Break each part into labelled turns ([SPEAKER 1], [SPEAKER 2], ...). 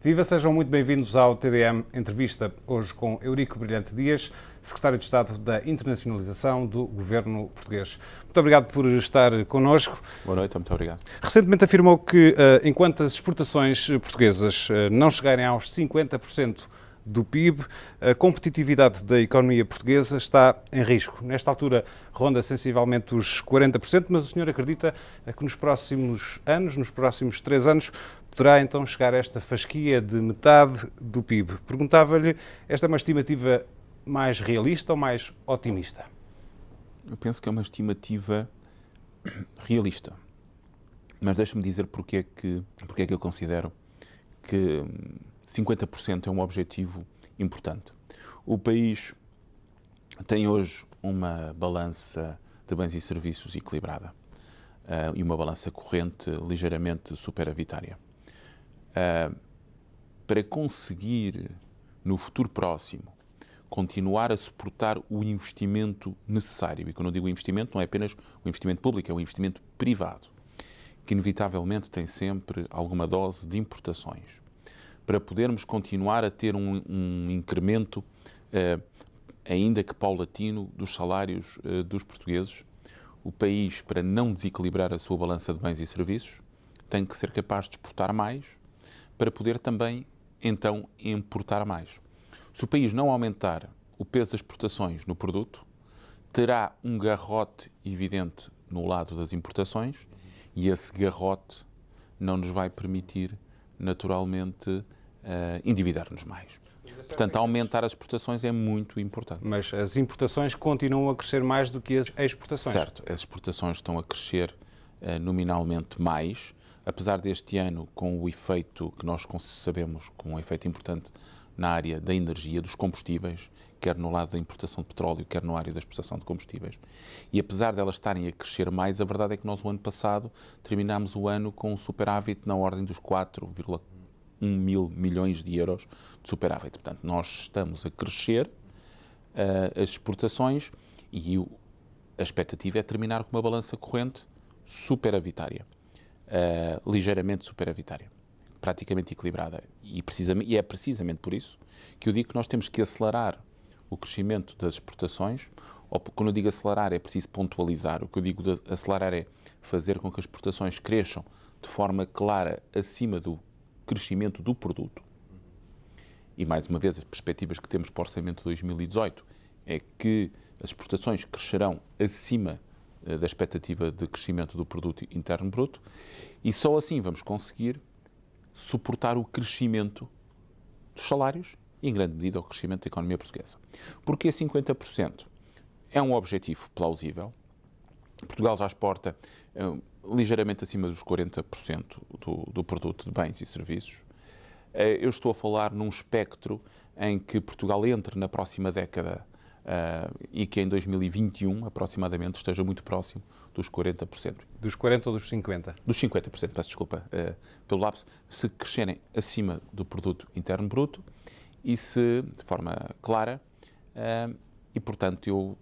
[SPEAKER 1] Viva, sejam muito bem-vindos ao TDM Entrevista, hoje com Eurico Brilhante Dias, Secretário de Estado da Internacionalização do Governo Português. Muito obrigado por estar connosco.
[SPEAKER 2] Boa noite, muito obrigado.
[SPEAKER 1] Recentemente afirmou que, enquanto as exportações portuguesas não chegarem aos 50% do PIB, a competitividade da economia portuguesa está em risco. Nesta altura ronda sensivelmente os 40%, mas o senhor acredita que nos próximos anos, nos próximos 3 anos, poderá então chegar a esta fasquia de metade do PIB. Perguntava-lhe, esta é uma estimativa mais realista ou mais otimista?
[SPEAKER 2] Eu penso que é uma estimativa realista. Mas deixa-me dizer porque é que eu considero que 50% é um objetivo importante. O país tem hoje uma balança de bens e serviços equilibrada e uma balança corrente ligeiramente superavitária. Para conseguir, no futuro próximo, continuar a suportar o investimento necessário, e quando eu digo investimento, não é apenas o investimento público, é o investimento privado, que inevitavelmente tem sempre alguma dose de importações. Para podermos continuar a ter um incremento, ainda que paulatino, dos salários dos portugueses, o país, para não desequilibrar a sua balança de bens e serviços, tem que ser capaz de exportar mais, para poder também, então, importar mais. Se o país não aumentar o peso das exportações no produto, terá um garrote evidente no lado das importações e esse garrote não nos vai permitir, naturalmente, endividar-nos mais. Portanto, aumentar as exportações é muito importante.
[SPEAKER 1] Mas as importações continuam a crescer mais do que as exportações?
[SPEAKER 2] Certo, as exportações estão a crescer nominalmente mais, apesar deste ano, com o efeito que nós sabemos, com um efeito importante na área da energia, dos combustíveis, quer no lado da importação de petróleo, quer na área da exportação de combustíveis. E apesar de elas estarem a crescer mais, a verdade é que nós, o ano passado, terminámos o ano com um superávit na ordem dos 4,1 mil milhões de euros de superávit. Portanto, nós estamos a crescer as exportações e a expectativa é terminar com uma balança corrente superavitária. Ligeiramente superavitária, praticamente equilibrada. E é precisamente por isso que eu digo que nós temos que acelerar o crescimento das exportações, ou quando eu digo acelerar é preciso pontualizar. O que eu digo de acelerar é fazer com que as exportações cresçam de forma clara acima do crescimento do produto. E mais uma vez, as perspectivas que temos para o orçamento de 2018 é que as exportações crescerão acima da expectativa de crescimento do produto interno bruto, e só assim vamos conseguir suportar o crescimento dos salários e, em grande medida, o crescimento da economia portuguesa. Porque 50% é um objetivo plausível. Portugal já exporta ligeiramente acima dos 40% do produto de bens e serviços. Eu estou a falar num espectro em que Portugal entre na próxima década e que em 2021, aproximadamente, esteja muito próximo dos 40%.
[SPEAKER 1] Dos 40% ou dos 50%?
[SPEAKER 2] Dos 50%, peço desculpa pelo lapso, se crescerem acima do produto interno bruto e se, de forma clara, e portanto eu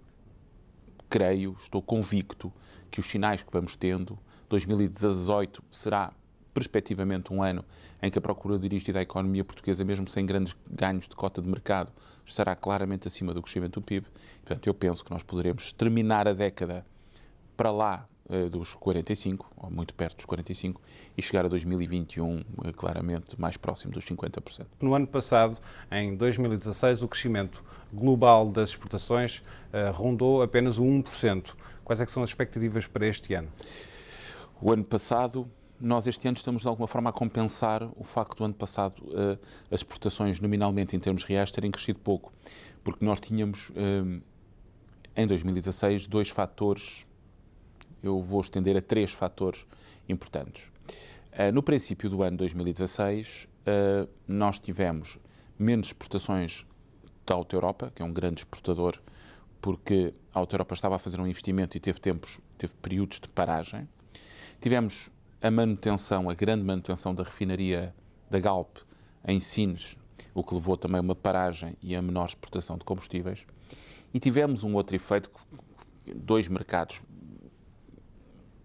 [SPEAKER 2] creio, estou convicto que os sinais que vamos tendo, 2018 será perspectivamente um ano em que a procura dirigida à economia portuguesa, mesmo sem grandes ganhos de cota de mercado, estará claramente acima do crescimento do PIB. Portanto, eu penso que nós poderemos terminar a década para lá dos 45, ou muito perto dos 45, e chegar a 2021 claramente mais próximo dos 50%.
[SPEAKER 1] No ano passado, em 2016, o crescimento global das exportações rondou apenas o 1%. Quais é que são as expectativas para este ano?
[SPEAKER 2] O ano passado, nós este ano estamos de alguma forma a compensar o facto do ano passado as exportações nominalmente em termos reais terem crescido pouco, porque nós tínhamos em 2016 2 fatores, eu vou estender a 3 fatores importantes. No princípio do ano 2016 nós tivemos menos exportações da Auto Europa, que é um grande exportador, porque a Auto Europa estava a fazer um investimento e teve períodos de paragem. Tivemos a grande manutenção da refinaria da Galp em Sines, o que levou também a uma paragem e a menor exportação de combustíveis. E tivemos um outro efeito, 2 mercados,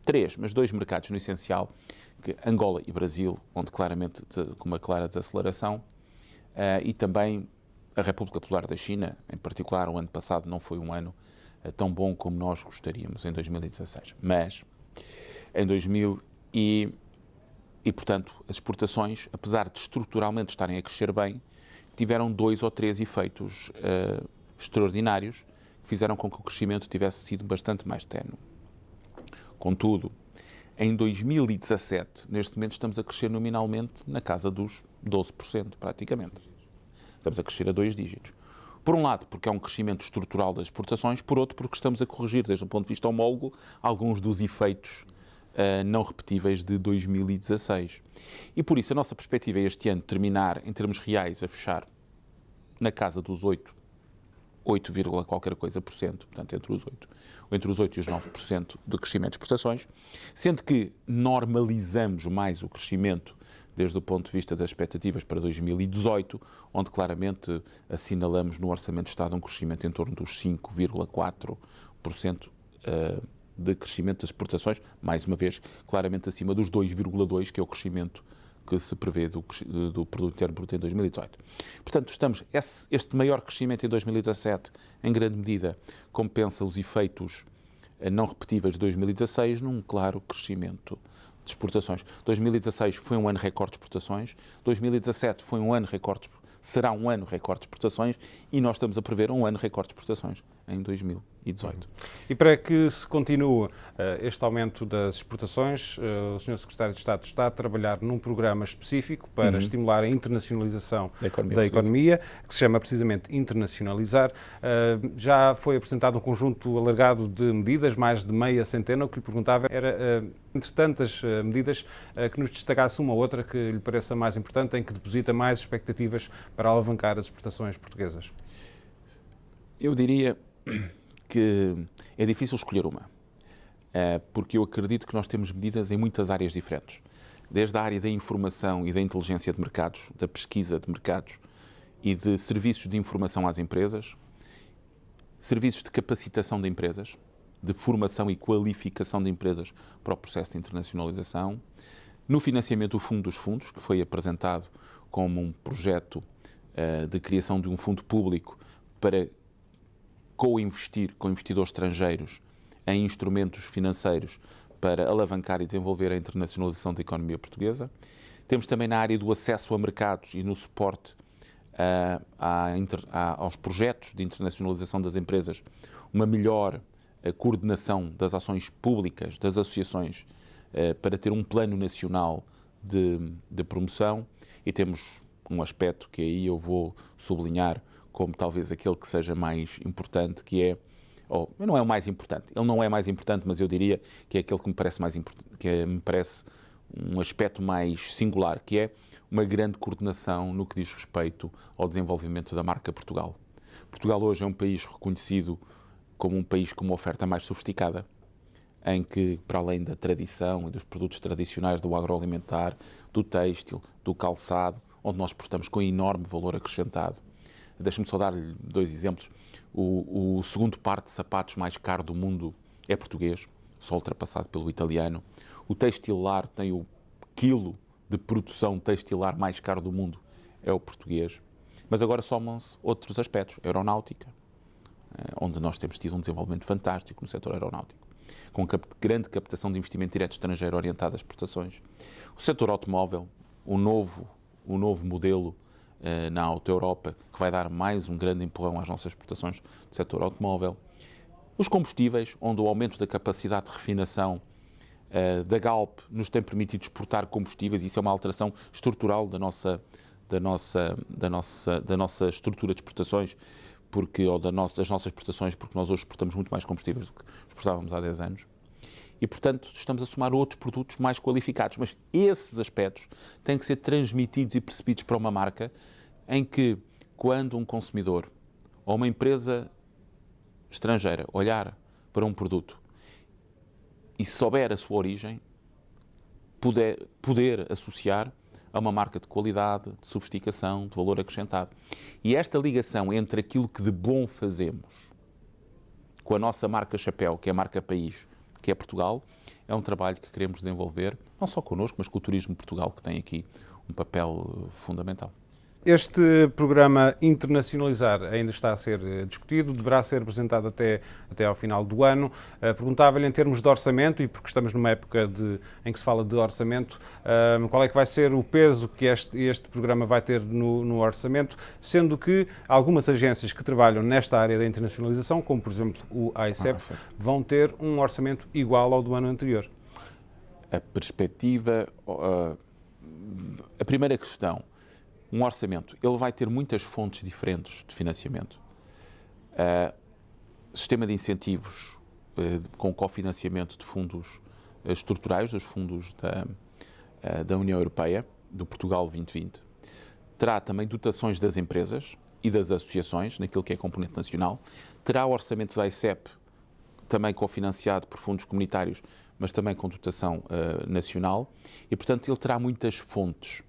[SPEAKER 2] 3, mas 2 mercados no essencial, que Angola e Brasil, onde claramente com uma clara desaceleração, e também a República Popular da China, em particular. O ano passado não foi um ano tão bom como nós gostaríamos, em 2016. Mas em 2000 e portanto, as exportações, apesar de estruturalmente estarem a crescer bem, tiveram 2 ou 3 efeitos extraordinários que fizeram com que o crescimento tivesse sido bastante mais ténue. Contudo, em 2017, neste momento, estamos a crescer nominalmente na casa dos 12%, praticamente. Estamos a crescer a 2 dígitos. Por um lado, porque é um crescimento estrutural das exportações, por outro, porque estamos a corrigir, desde um ponto de vista homólogo, alguns dos efeitos não repetíveis de 2016. E por isso a nossa perspectiva é este ano terminar, em termos reais, a fechar na casa dos 8 qualquer coisa por cento, portanto entre os 8 e os 9% de crescimento de exportações, sendo que normalizamos mais o crescimento desde o ponto de vista das expectativas para 2018, onde claramente assinalamos no Orçamento de Estado um crescimento em torno dos 5,4% de crescimento das exportações, mais uma vez, claramente acima dos 2,2%, que é o crescimento que se prevê do Produto Interno Bruto em 2018. Portanto, este maior crescimento em 2017, em grande medida, compensa os efeitos não repetíveis de 2016 num claro crescimento de exportações. 2016 foi um ano recorde de exportações, 2017 foi um ano recorde, será um ano recorde de exportações, e nós estamos a prever um ano recorde de exportações em 2018.
[SPEAKER 1] E para que se continue este aumento das exportações, o Sr. Secretário de Estado está a trabalhar num programa específico para estimular a internacionalização da economia, que se chama precisamente Internacionalizar. Já foi apresentado um conjunto alargado de medidas, mais de meia centena. O que lhe perguntava era, entre tantas medidas, que nos destacasse uma ou outra que lhe pareça mais importante, em que deposita mais expectativas para alavancar as exportações portuguesas.
[SPEAKER 2] Eu diria que é difícil escolher uma, porque eu acredito que nós temos medidas em muitas áreas diferentes, desde a área da informação e da inteligência de mercados, da pesquisa de mercados e de serviços de informação às empresas, serviços de capacitação de empresas, de formação e qualificação de empresas para o processo de internacionalização, no financiamento do Fundo dos Fundos, que foi apresentado como um projeto de criação de um fundo público para co-investir com investidores estrangeiros em instrumentos financeiros para alavancar e desenvolver a internacionalização da economia portuguesa. Temos também na área do acesso a mercados e no suporte aos projetos de internacionalização das empresas, uma melhor coordenação das ações públicas, das associações, para ter um plano nacional de promoção. E temos um aspecto que aí eu vou sublinhar como talvez aquele que seja mais importante, que é, não é o mais importante, ele não é mais importante, mas eu diria que é aquele que me parece mais importante, que me parece um aspecto mais singular, que é uma grande coordenação no que diz respeito ao desenvolvimento da marca Portugal. Portugal hoje é um país reconhecido como um país com uma oferta mais sofisticada, em que, para além da tradição e dos produtos tradicionais do agroalimentar, do têxtil, do calçado, onde nós exportamos com enorme valor acrescentado. Deixe-me só dar-lhe 2 exemplos. O segundo par de sapatos mais caro do mundo é português, só ultrapassado pelo italiano. O textilar tem o quilo de produção textilar mais caro do mundo, é o português. Mas agora somam-se outros aspectos. Aeronáutica, onde nós temos tido um desenvolvimento fantástico no setor aeronáutico, com grande captação de investimento direto estrangeiro orientado às exportações. O setor automóvel, o novo modelo na Auto Europa, que vai dar mais um grande empurrão às nossas exportações do setor automóvel. Os combustíveis, onde o aumento da capacidade de refinação da Galp nos tem permitido exportar combustíveis, isso é uma alteração estrutural da nossa estrutura de exportações, das nossas exportações, porque nós hoje exportamos muito mais combustíveis do que exportávamos há 10 anos. E, portanto, estamos a somar outros produtos mais qualificados. Mas esses aspectos têm que ser transmitidos e percebidos para uma marca, em que, quando um consumidor ou uma empresa estrangeira olhar para um produto e souber a sua origem, poder associar a uma marca de qualidade, de sofisticação, de valor acrescentado. E esta ligação entre aquilo que de bom fazemos com a nossa marca chapéu, que é a marca país, que é Portugal. É um trabalho que queremos desenvolver, não só connosco, mas com o Turismo de Portugal, que tem aqui um papel fundamental.
[SPEAKER 1] Este programa Internacionalizar ainda está a ser discutido, deverá ser apresentado até ao final do ano. Perguntava-lhe, em termos de orçamento, e porque estamos numa época em que se fala de orçamento, qual é que vai ser o peso que este programa vai ter no orçamento, sendo que algumas agências que trabalham nesta área da internacionalização, como por exemplo o AICEP, vão ter um orçamento igual ao do ano anterior.
[SPEAKER 2] A perspectiva, a primeira questão, um orçamento, ele vai ter muitas fontes diferentes de financiamento. Sistema de incentivos com cofinanciamento de fundos estruturais, dos fundos da União Europeia, do Portugal 2020. Terá também dotações das empresas e das associações, naquilo que é componente nacional. Terá o orçamento da AICEP, também cofinanciado por fundos comunitários, mas também com dotação nacional. E, portanto, ele terá muitas fontes.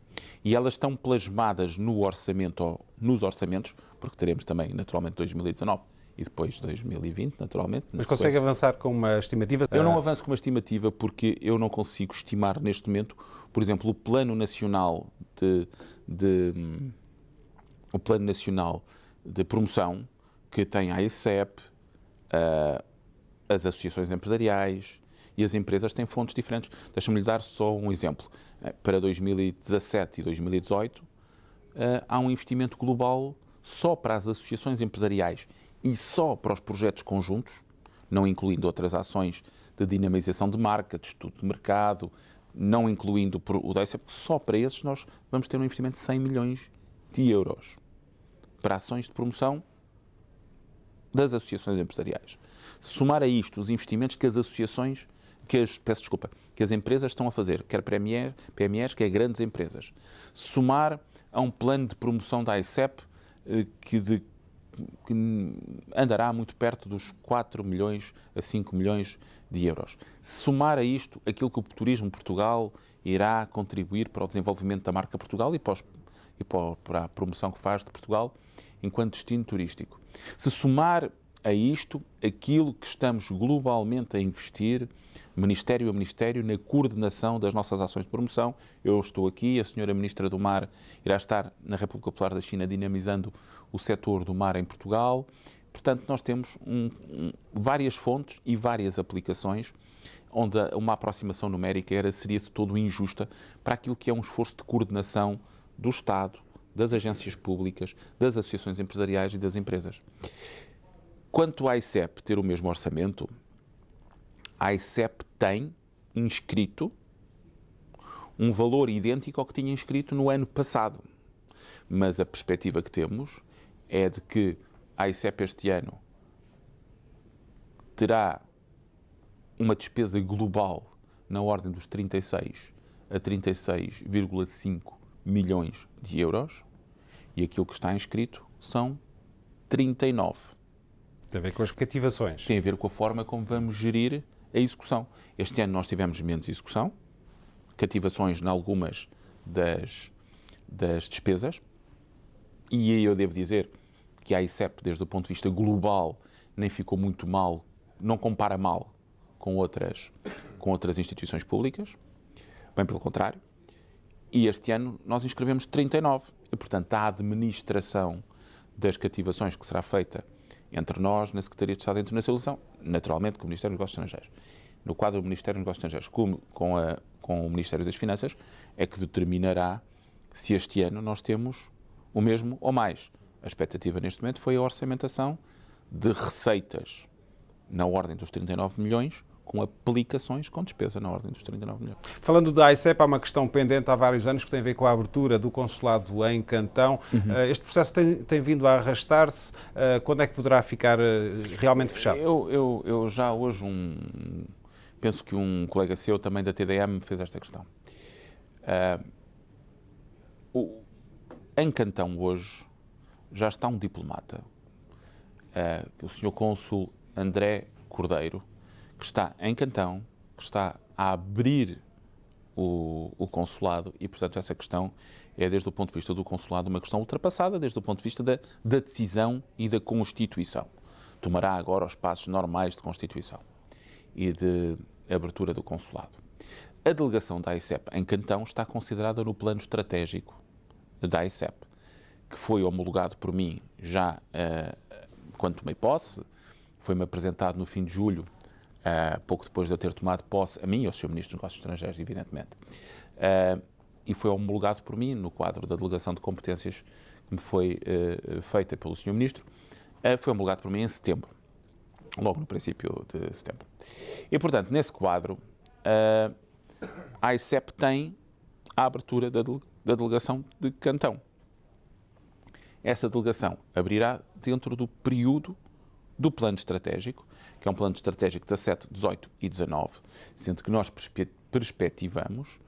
[SPEAKER 2] E elas estão plasmadas no orçamento, ou nos orçamentos, porque teremos também, naturalmente, 2019 e depois 2020, naturalmente.
[SPEAKER 1] Mas consegue avançar com uma estimativa?
[SPEAKER 2] Eu não avanço com uma estimativa porque eu não consigo estimar neste momento, por exemplo, o Plano Nacional de Promoção, que tem a AICEP, as associações empresariais e as empresas têm fontes diferentes. Deixa-me lhe dar só um exemplo. Para 2017 e 2018, há um investimento global só para as associações empresariais e só para os projetos conjuntos, não incluindo outras ações de dinamização de marca, de estudo de mercado, não incluindo o DAICEP, só para esses nós vamos ter um investimento de 100 milhões de euros para ações de promoção das associações empresariais. Se somar a isto os investimentos que as associações, que as empresas estão a fazer, quer PMEs, quer grandes empresas, somar a um plano de promoção da AICEP que andará muito perto dos 4 milhões a 5 milhões de euros. Somar a isto aquilo que o Turismo Portugal irá contribuir para o desenvolvimento da marca Portugal e para a promoção que faz de Portugal enquanto destino turístico. Se somar a isto aquilo que estamos globalmente a investir, Ministério a Ministério, na coordenação das nossas ações de promoção. Eu estou aqui, a senhora Ministra do Mar irá estar na República Popular da China dinamizando o setor do mar em Portugal. Portanto, nós temos várias fontes e várias aplicações onde uma aproximação numérica seria de todo injusta para aquilo que é um esforço de coordenação do Estado, das agências públicas, das associações empresariais e das empresas. Quanto à AICEP ter o mesmo orçamento, a AICEP tem inscrito um valor idêntico ao que tinha inscrito no ano passado. Mas a perspectiva que temos é de que a AICEP este ano terá uma despesa global na ordem dos 36 a 36,5 milhões de euros e aquilo que está inscrito são 39.
[SPEAKER 1] Tem a ver com as cativações.
[SPEAKER 2] Tem a ver com a forma como vamos gerir a execução. Este ano nós tivemos menos execução, cativações em algumas das despesas, e aí eu devo dizer que a AICEP, desde o ponto de vista global, nem ficou muito mal, não compara mal com outras instituições públicas, bem pelo contrário, e este ano nós inscrevemos 39, e portanto a administração das cativações que será feita entre nós, na Secretaria de Estado de Internacionalização, naturalmente com o Ministério dos Negócios Estrangeiros. No quadro do Ministério dos Negócios Estrangeiros, com o Ministério das Finanças, é que determinará se este ano nós temos o mesmo ou mais. A expectativa neste momento foi a orçamentação de receitas na ordem dos 39 milhões, com aplicações com despesa na ordem dos 39 milhões.
[SPEAKER 1] Falando da AICEP, há uma questão pendente há vários anos que tem a ver com a abertura do consulado em Cantão. Este processo tem vindo a arrastar-se. Quando é que poderá ficar realmente fechado?
[SPEAKER 2] Eu já hoje, penso que um colega seu também da TDM fez esta questão. Em Cantão hoje já está um diplomata, o Sr. Cônsul André Cordeiro, que está em Cantão, que está a abrir o consulado e, portanto, essa questão é, desde o ponto de vista do consulado, uma questão ultrapassada, desde o ponto de vista da decisão e da Constituição. Tomará agora os passos normais de Constituição. e de abertura do consulado. A delegação da AICEP em Cantão está considerada no plano estratégico da AICEP, que foi homologado por mim já quando tomei posse. Foi-me apresentado no fim de julho, pouco depois de eu ter tomado posse, a mim e ao Sr. Ministro dos Negócios Estrangeiros, evidentemente. E foi homologado por mim no quadro da delegação de competências que me foi feita pelo Sr. Ministro. Foi homologado por mim em setembro, logo no princípio de setembro. E, portanto, nesse quadro, a AICEP tem a abertura da delegação de Cantão. Essa delegação abrirá dentro do período do plano estratégico, que é um plano estratégico 17, 18 e 19, sendo que nós perspectivamos,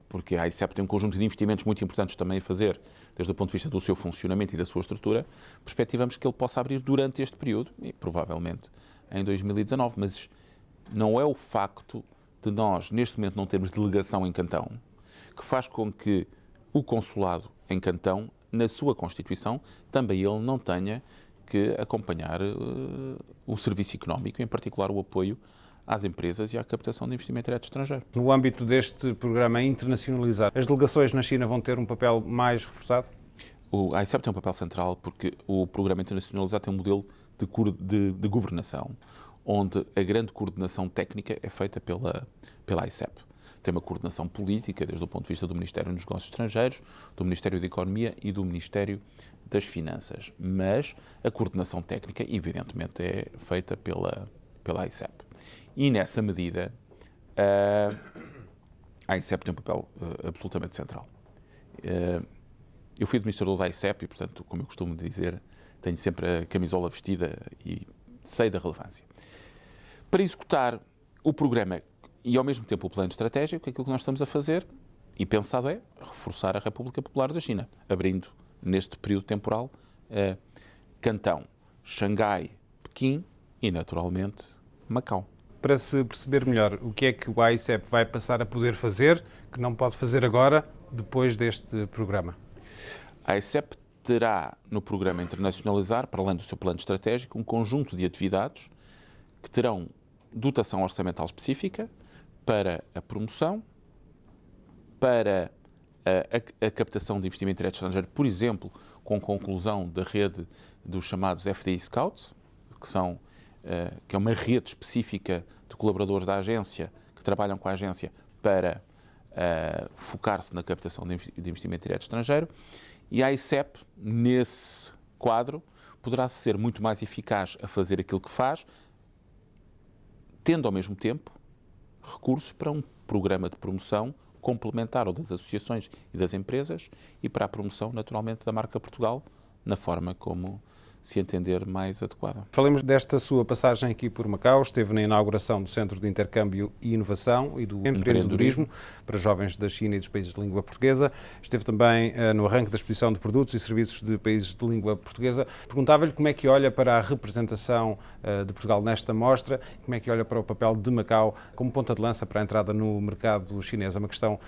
[SPEAKER 2] porque a AICEP tem um conjunto de investimentos muito importantes também a fazer, desde o ponto de vista do seu funcionamento e da sua estrutura, perspectivamos que ele possa abrir durante este período, e provavelmente em 2019, mas não é o facto de nós, neste momento, não termos delegação em Cantão, que faz com que o consulado em Cantão, na sua Constituição, também ele não tenha que acompanhar o serviço económico, em particular o apoio às empresas e à captação de investimento direto estrangeiro.
[SPEAKER 1] No âmbito deste programa internacionalizar, as delegações na China vão ter um papel mais reforçado?
[SPEAKER 2] A AICEP tem um papel central porque o programa internacionalizado tem um modelo de governação, onde a grande coordenação técnica é feita pela AICEP. Tem uma coordenação política, desde o ponto de vista do Ministério dos Negócios Estrangeiros, do Ministério da Economia e do Ministério das Finanças. Mas a coordenação técnica, evidentemente, é feita pela AICEP. E, nessa medida, a AICEP tem um papel absolutamente central. Eu fui administrador da AICEP e, portanto, como eu costumo dizer, tenho sempre a camisola vestida e sei da relevância. Para executar o programa e, ao mesmo tempo, o plano estratégico, aquilo que nós estamos a fazer, e pensado é, reforçar a República Popular da China, abrindo, neste período temporal, Cantão, Xangai, Pequim e, naturalmente, Macau.
[SPEAKER 1] Para se perceber melhor o que é que o AICEP vai passar a poder fazer, que não pode fazer agora, depois deste programa?
[SPEAKER 2] A AICEP terá, no programa Internacionalizar, para além do seu plano estratégico, um conjunto de atividades que terão dotação orçamental específica para a promoção, para a captação de investimento direto estrangeiro, por exemplo, com conclusão da rede dos chamados FDI Scouts, que é uma rede específica de colaboradores da agência que trabalham com a agência para focar-se na captação de investimento direto estrangeiro. E a AICEP, nesse quadro, poderá ser muito mais eficaz a fazer aquilo que faz, tendo ao mesmo tempo recursos para um programa de promoção complementar ao das associações e das empresas e para a promoção, naturalmente, da marca Portugal, na forma como se entender mais adequada.
[SPEAKER 1] Falemos desta sua passagem aqui por Macau. Esteve na inauguração do Centro de Intercâmbio e Inovação e do Empreendedorismo para jovens da China e dos países de língua portuguesa. Esteve também no arranque da exposição de produtos e serviços de países de língua portuguesa. Perguntava-lhe como é que olha para a representação de Portugal nesta mostra, como é que olha para o papel de Macau como ponta de lança para a entrada no mercado chinês. É uma questão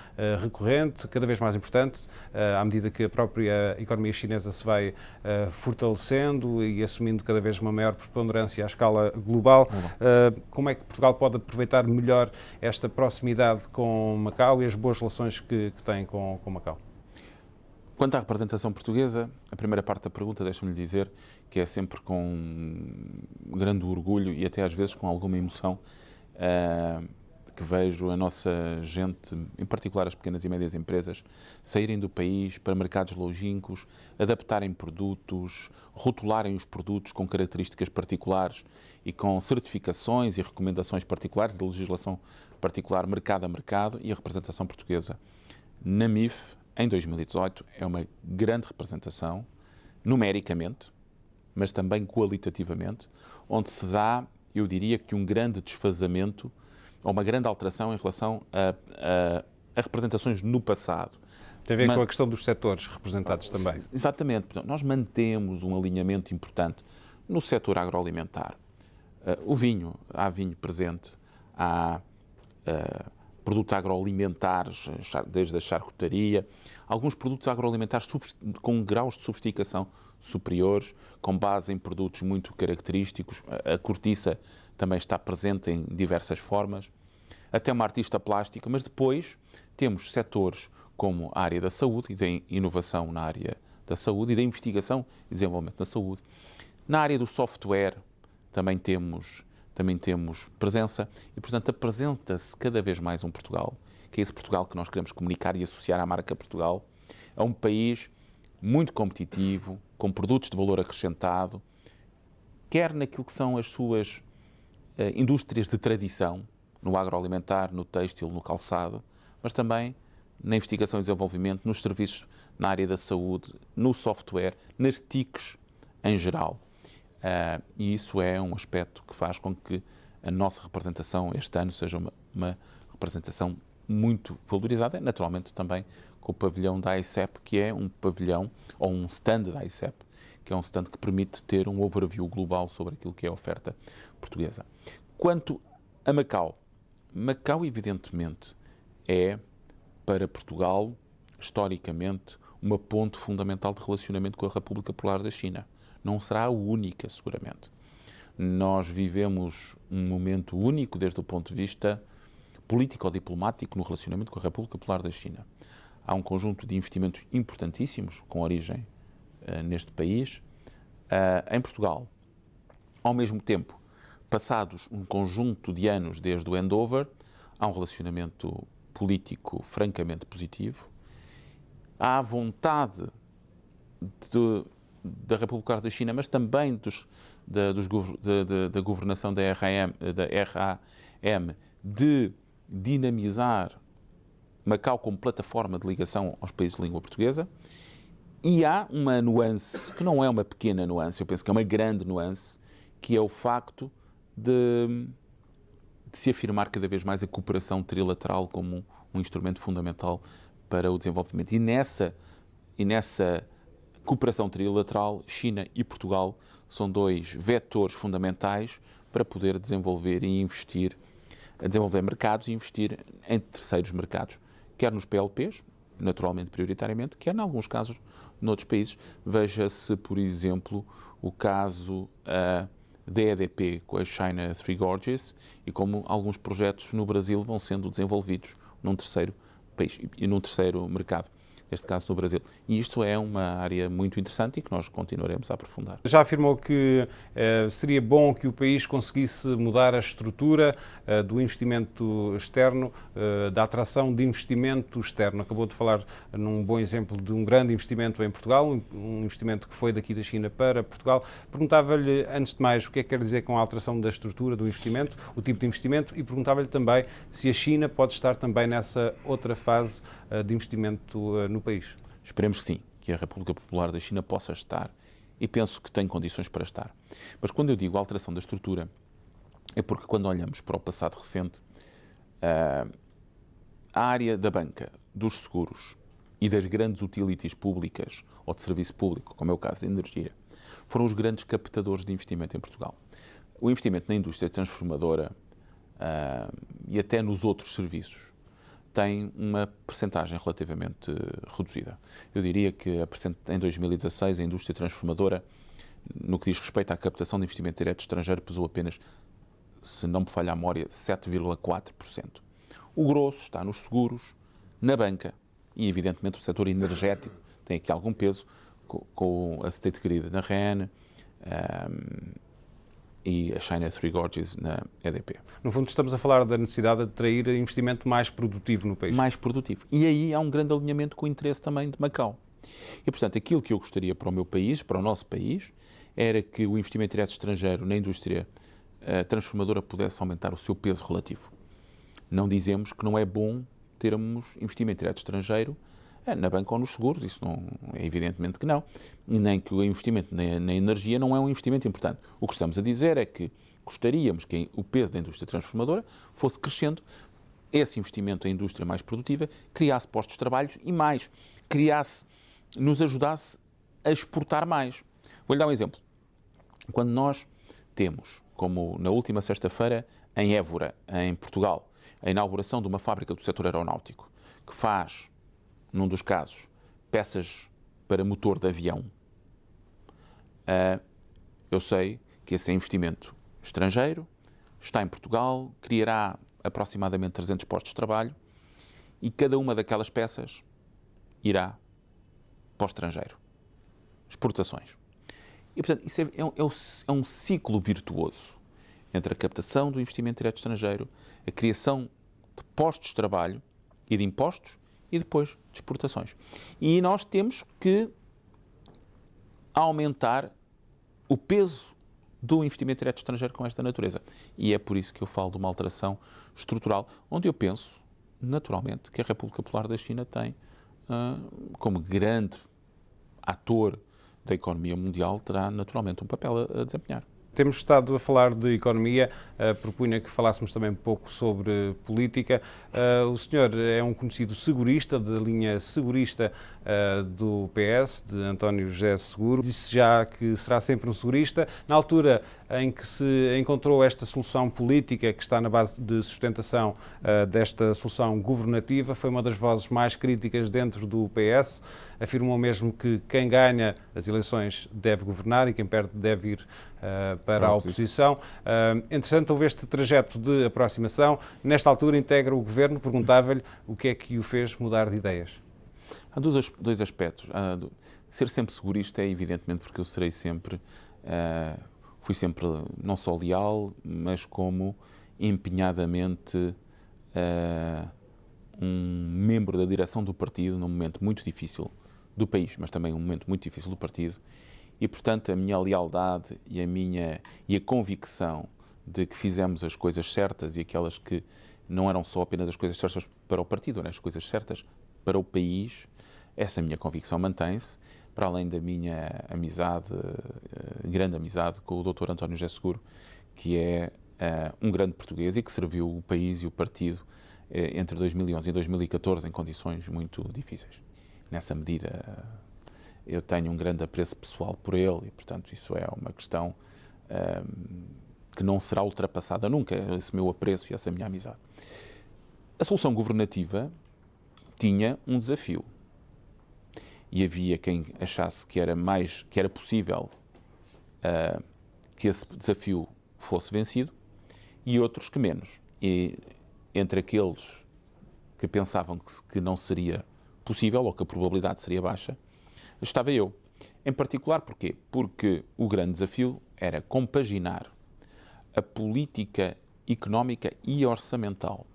[SPEAKER 1] recorrente, cada vez mais importante, à medida que a própria economia chinesa se vai fortalecendo e assumindo cada vez uma maior preponderância à escala global. Como é que Portugal pode aproveitar melhor esta proximidade com Macau e as boas relações que tem com Macau?
[SPEAKER 2] Quanto à representação portuguesa, a primeira parte da pergunta, deixa-me dizer que é sempre com grande orgulho e até às vezes com alguma emoção que vejo a nossa gente, em particular as pequenas e médias empresas, saírem do país para mercados longínquos, adaptarem produtos, rotularem os produtos com características particulares e com certificações e recomendações particulares de legislação particular, mercado a mercado, e a representação portuguesa na MIF, em 2018, é uma grande representação, numericamente, mas também qualitativamente, onde se dá, eu diria que um grande desfazamento ou uma grande alteração em relação a representações no passado.
[SPEAKER 1] Tem a ver com a questão dos setores representados também.
[SPEAKER 2] Exatamente. Portanto, nós mantemos um alinhamento importante no setor agroalimentar. O vinho, há vinho presente, há produtos agroalimentares, desde a charcutaria, alguns produtos agroalimentares com graus de sofisticação superiores, com base em produtos muito característicos. A cortiça também está presente em diversas formas, até uma artista plástica, mas depois temos setores como a área da saúde e da inovação na área da saúde e da investigação e desenvolvimento na saúde. Na área do software também temos presença e, portanto, apresenta-se cada vez mais um Portugal, que é esse Portugal que nós queremos comunicar e associar à marca Portugal, a um país muito competitivo, com produtos de valor acrescentado, quer naquilo que são as suas indústrias de tradição, no agroalimentar, no têxtil, no calçado, mas também na investigação e desenvolvimento, nos serviços na área da saúde, no software, nas TICs em geral. E isso é um aspecto que faz com que a nossa representação este ano seja uma representação muito valorizada, naturalmente também com o pavilhão da ICEP, que é um pavilhão, ou um stand da ICEP, que é um stand que permite ter um overview global sobre aquilo que é a oferta portuguesa. Quanto a Macau, Macau evidentemente é para Portugal, historicamente, uma ponte fundamental de relacionamento com a República Popular da China. Não será a única, seguramente. Nós vivemos um momento único desde o ponto de vista político-diplomático no relacionamento com a República Popular da China. Há um conjunto de investimentos importantíssimos com origem neste país, em Portugal. Ao mesmo tempo, passados um conjunto de anos desde o handover, há um relacionamento político francamente positivo. Há vontade da República Popular da China, mas também da governação da RAM de dinamizar Macau como plataforma de ligação aos países de língua portuguesa. E há uma nuance, que não é uma pequena nuance, eu penso que é uma grande nuance, que é o facto de se afirmar cada vez mais a cooperação trilateral como um instrumento fundamental para o desenvolvimento. E nessa cooperação trilateral, China e Portugal são dois vetores fundamentais para poder desenvolver e investir, desenvolver mercados e investir em terceiros mercados, quer nos PLPs, naturalmente, prioritariamente, quer, em alguns casos, noutros países. Veja-se, por exemplo, o caso da EDP com a China Three Gorges e como alguns projetos no Brasil vão sendo desenvolvidos num terceiro país e num terceiro mercado, neste caso no Brasil. E isto é uma área muito interessante e que nós continuaremos a aprofundar.
[SPEAKER 1] Já afirmou que seria bom que o país conseguisse mudar a estrutura do investimento externo, da atração de investimento externo. Acabou de falar num bom exemplo de um grande investimento em Portugal, um investimento que foi daqui da China para Portugal. Perguntava-lhe, antes de mais, o que é que quer dizer com a alteração da estrutura do investimento, o tipo de investimento, e perguntava-lhe também se a China pode estar também nessa outra fase de investimento no país.
[SPEAKER 2] Esperemos que sim, que a República Popular da China possa estar, e penso que tem condições para estar. Mas quando eu digo alteração da estrutura, é porque quando olhamos para o passado recente, a área da banca, dos seguros e das grandes utilities públicas ou de serviço público, como é o caso da energia, foram os grandes captadores de investimento em Portugal. O investimento na indústria transformadora e até nos outros serviços tem uma percentagem relativamente reduzida. Eu diria que em 2016 a indústria transformadora, no que diz respeito à captação de investimento direto estrangeiro, pesou apenas, se não me falha a memória, 7,4%. O grosso está nos seguros, na banca e, evidentemente, o setor energético tem aqui algum peso, com a State Grid na REN, e a China Three Gorges na EDP.
[SPEAKER 1] No fundo, estamos a falar da necessidade de atrair investimento mais produtivo no país.
[SPEAKER 2] Mais produtivo. E aí há um grande alinhamento com o interesse também de Macau. E, portanto, aquilo que eu gostaria para o meu país, para o nosso país, era que o investimento direto estrangeiro na indústria transformadora pudesse aumentar o seu peso relativo. Não dizemos que não é bom termos investimento direto estrangeiro na banca ou nos seguros, isso não, evidentemente que não, nem que o investimento na energia não é um investimento importante. O que estamos a dizer é que gostaríamos que o peso da indústria transformadora fosse crescendo, esse investimento em indústria mais produtiva criasse postos de trabalho e mais, nos ajudasse a exportar mais. Vou-lhe dar um exemplo. Quando nós temos, como na última sexta-feira, em Évora, em Portugal, a inauguração de uma fábrica do setor aeronáutico, que faz, num dos casos, peças para motor de avião, eu sei que esse é investimento estrangeiro, está em Portugal, criará aproximadamente 300 postos de trabalho e cada uma daquelas peças irá para o estrangeiro. Exportações. E, portanto, isso é um ciclo virtuoso entre a captação do investimento direto estrangeiro, a criação de postos de trabalho e de impostos e depois de exportações. E nós temos que aumentar o peso do investimento direto estrangeiro com esta natureza. E é por isso que eu falo de uma alteração estrutural, onde eu penso, naturalmente, que a República Popular da China tem, como grande ator da economia mundial, terá naturalmente um papel a desempenhar.
[SPEAKER 1] Temos estado a falar de economia, propunha que falássemos também um pouco sobre política. O senhor é um conhecido segurista, da linha segurista do PS, de António José Seguro. Disse já que será sempre um segurista. Na altura em que se encontrou esta solução política, que está na base de sustentação desta solução governativa, foi uma das vozes mais críticas dentro do PS. Afirmou mesmo que quem ganha as eleições deve governar e quem perde deve ir para a oposição. Entretanto, houve este trajeto de aproximação. Nesta altura, integra o governo. Perguntava-lhe o que é que o fez mudar de ideias.
[SPEAKER 2] Há dois aspectos. Ser sempre segurista é evidentemente porque eu serei sempre, fui sempre não só leal, mas como empenhadamente um membro da direção do partido num momento muito difícil do país, mas também um momento muito difícil do partido. E, portanto, a minha lealdade e a convicção de que fizemos as coisas certas e aquelas que não eram só apenas as coisas certas para o partido, eram as coisas certas para o país, essa minha convicção mantém-se, para além da minha amizade, grande amizade com o Dr. António José Seguro, que é um grande português e que serviu o país e o partido entre 2011 e 2014 em condições muito difíceis. Nessa medida, eu tenho um grande apreço pessoal por ele e, portanto, isso é uma questão que não será ultrapassada nunca, esse meu apreço e essa minha amizade. A solução governativa tinha um desafio e havia quem achasse que era possível que esse desafio fosse vencido e outros que menos. E entre aqueles que pensavam que não seria possível ou que a probabilidade seria baixa, estava eu. Em particular, porquê? Porque o grande desafio era compaginar a política económica e orçamental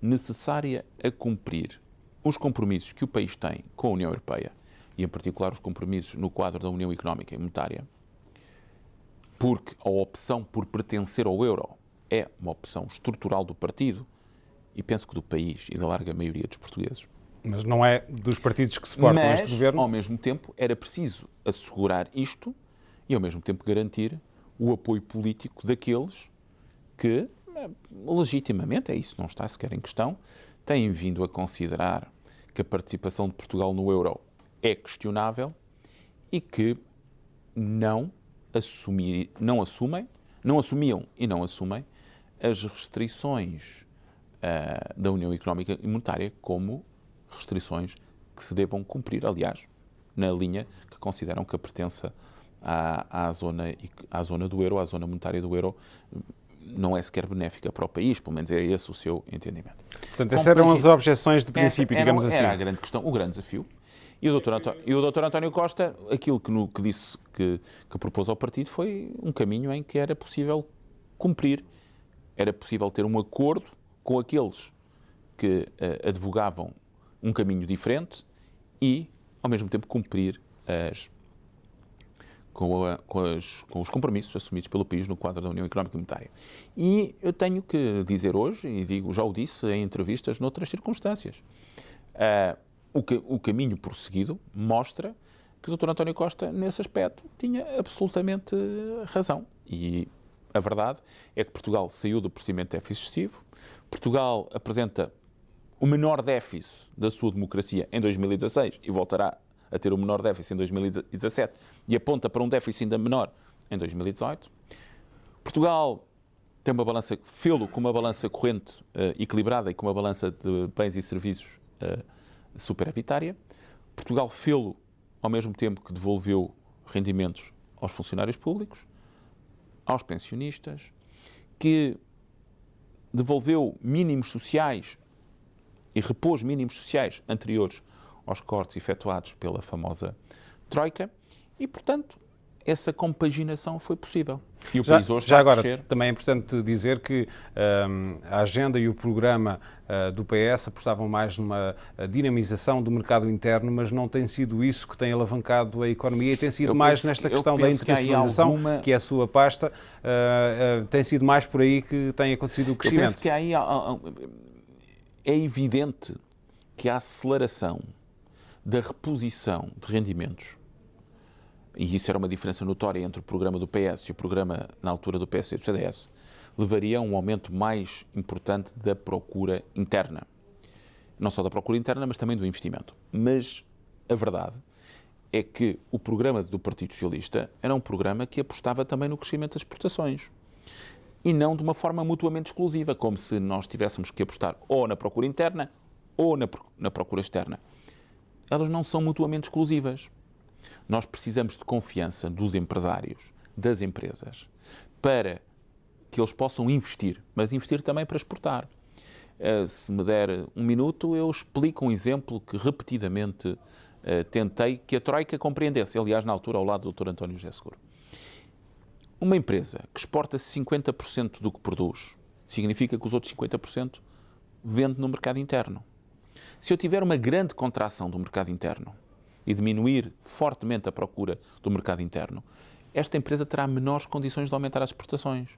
[SPEAKER 2] necessária a cumprir os compromissos que o país tem com a União Europeia e, em particular, os compromissos no quadro da União Económica e Monetária, porque a opção por pertencer ao euro é uma opção estrutural do partido e penso que do país e da larga maioria dos portugueses.
[SPEAKER 1] Mas não é dos partidos que suportam este governo?
[SPEAKER 2] Ao mesmo tempo, era preciso assegurar isto e, ao mesmo tempo, garantir o apoio político daqueles que, legitimamente, é isso, não está sequer em questão, têm vindo a considerar que a participação de Portugal no euro é questionável e que não assumiam e não assumem as restrições da União Económica e Monetária como restrições que se devam cumprir, aliás, na linha que consideram que a pertença à zona do euro, à zona monetária do euro, não é sequer benéfica para o país, pelo menos é esse o seu entendimento.
[SPEAKER 1] Portanto, essas eram as objeções de princípio, digamos assim.
[SPEAKER 2] Era a grande questão, o grande desafio. E o Dr. António Costa, aquilo que disse, que propôs ao partido, foi um caminho em que era possível cumprir, era possível ter um acordo com aqueles que advogavam um caminho diferente e, ao mesmo tempo, cumprir com os compromissos assumidos pelo país no quadro da União Económica e Monetária. E eu tenho que dizer hoje, e já o disse em entrevistas noutras circunstâncias, o caminho prosseguido mostra que o Dr. António Costa, nesse aspecto, tinha absolutamente razão. E a verdade é que Portugal saiu do procedimento de déficit excessivo, Portugal apresenta o menor déficit da sua democracia em 2016 e voltará a ter o menor déficit em 2017 e aponta para um déficit ainda menor em 2018. Portugal tem uma balança, fê-lo com uma balança corrente equilibrada e com uma balança de bens e serviços superavitária. Portugal fê-lo ao mesmo tempo que devolveu rendimentos aos funcionários públicos, aos pensionistas, que devolveu mínimos sociais e repôs mínimos sociais anteriores aos cortes efetuados pela famosa Troika e, portanto, essa compaginação foi possível. E o país hoje está a crescer.
[SPEAKER 1] Agora, também é importante dizer que a agenda e o programa do PS apostavam mais numa dinamização do mercado interno, mas não tem sido isso que tem alavancado a economia e tem sido mais nesta questão da internacionalização, que é a sua pasta, tem sido mais por aí que tem acontecido o crescimento.
[SPEAKER 2] Eu penso que aí é evidente que a aceleração da reposição de rendimentos, e isso era uma diferença notória entre o programa do PS e o programa, na altura, do PS e do CDS, levaria a um aumento mais importante da procura interna. Não só da procura interna, mas também do investimento. Mas a verdade é que o programa do Partido Socialista era um programa que apostava também no crescimento das exportações. E não de uma forma mutuamente exclusiva, como se nós tivéssemos que apostar ou na procura interna ou na procura externa. Elas não são mutuamente exclusivas. Nós precisamos de confiança dos empresários, das empresas, para que eles possam investir, mas investir também para exportar. Se me der um minuto, eu explico um exemplo que repetidamente tentei que a Troika compreendesse, aliás, na altura, ao lado do Dr. António José Seguro. Uma empresa que exporta 50% do que produz, significa que os outros 50% vende no mercado interno. Se eu tiver uma grande contração do mercado interno e diminuir fortemente a procura do mercado interno, esta empresa terá menores condições de aumentar as exportações,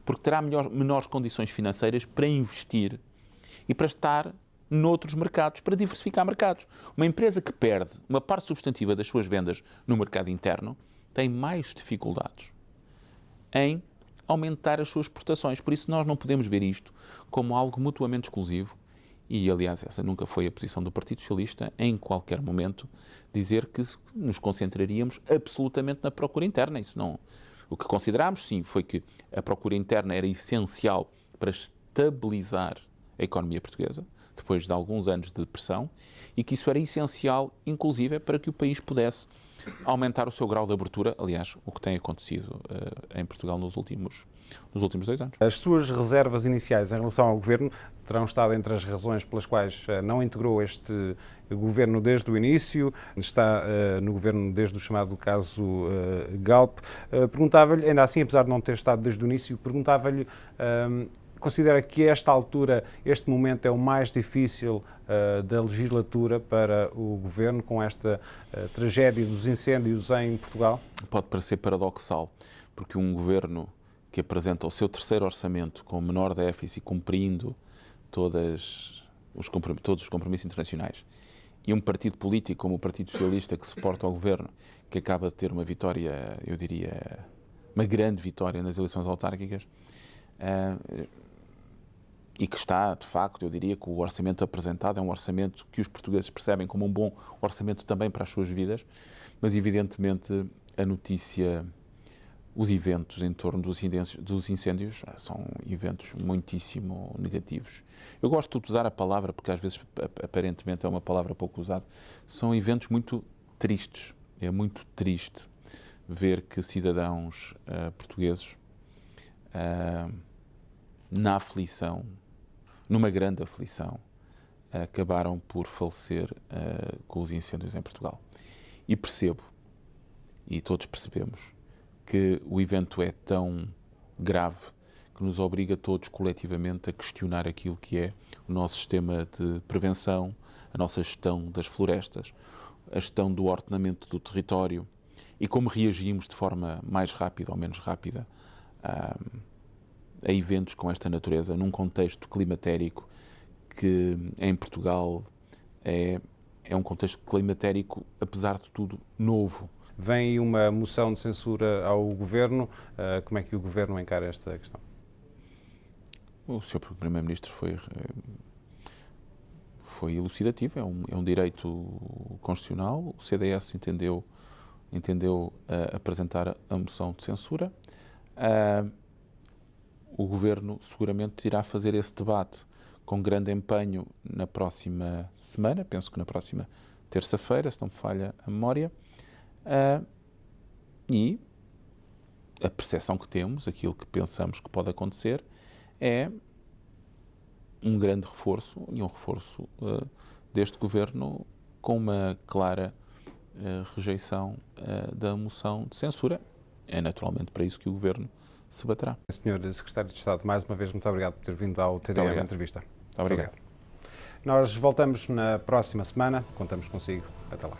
[SPEAKER 2] porque terá menores condições financeiras para investir e para estar noutros mercados, para diversificar mercados. Uma empresa que perde uma parte substantiva das suas vendas no mercado interno tem mais dificuldades em aumentar as suas exportações. Por isso nós não podemos ver isto como algo mutuamente exclusivo. E, aliás, essa nunca foi a posição do Partido Socialista, em qualquer momento, dizer que nos concentraríamos absolutamente na procura interna. Isso não... O que considerámos, sim, foi que a procura interna era essencial para estabilizar a economia portuguesa, depois de alguns anos de depressão, e que isso era essencial, inclusive, para que o país pudesse aumentar o seu grau de abertura, aliás, o que tem acontecido em Portugal nos últimos 2 anos.
[SPEAKER 1] As suas reservas iniciais em relação ao Governo terão estado entre as razões pelas quais não integrou este Governo desde o início, está no Governo desde o chamado caso Galp. Perguntava-lhe, ainda assim, apesar de não ter estado desde o início, perguntava-lhe... Considera que esta altura, este momento é o mais difícil da legislatura para o Governo, com esta tragédia dos incêndios em Portugal?
[SPEAKER 2] Pode parecer paradoxal, porque um Governo que apresenta o seu terceiro orçamento com menor déficit, cumprindo todos os compromissos internacionais, e um partido político como o Partido Socialista que suporta o Governo, que acaba de ter uma vitória, eu diria, uma grande vitória nas eleições autárquicas, e que está, de facto, eu diria que o orçamento apresentado é um orçamento que os portugueses percebem como um bom orçamento também para as suas vidas, mas evidentemente a notícia, os eventos em torno dos incêndios são eventos muitíssimo negativos. Eu gosto de usar a palavra, porque às vezes aparentemente é uma palavra pouco usada, são eventos muito tristes. É muito triste ver que cidadãos portugueses na aflição, numa grande aflição, acabaram por falecer com os incêndios em Portugal. E percebo, e todos percebemos, que o evento é tão grave que nos obriga todos coletivamente a questionar aquilo que é o nosso sistema de prevenção, a nossa gestão das florestas, a gestão do ordenamento do território e como reagimos de forma mais rápida ou menos rápida a eventos com esta natureza, num contexto climatérico que em Portugal é um contexto climatérico, apesar de tudo, novo.
[SPEAKER 1] Vem uma moção de censura ao Governo. Como é que o Governo encara esta questão?
[SPEAKER 2] O Sr. Primeiro-Ministro foi elucidativo, é um direito constitucional. O CDS entendeu apresentar a moção de censura. O Governo seguramente irá fazer esse debate com grande empenho na próxima semana, penso que na próxima terça-feira, se não me falha a memória, e a percepção que temos, aquilo que pensamos que pode acontecer, é um grande reforço e um reforço deste Governo com uma clara rejeição da moção de censura. É naturalmente para isso que o Governo se baterá.
[SPEAKER 1] Senhor Secretário de Estado, mais uma vez, muito obrigado por ter vindo ao TDM Entrevista.
[SPEAKER 2] Muito obrigado.
[SPEAKER 1] Nós voltamos na próxima semana. Contamos consigo. Até lá.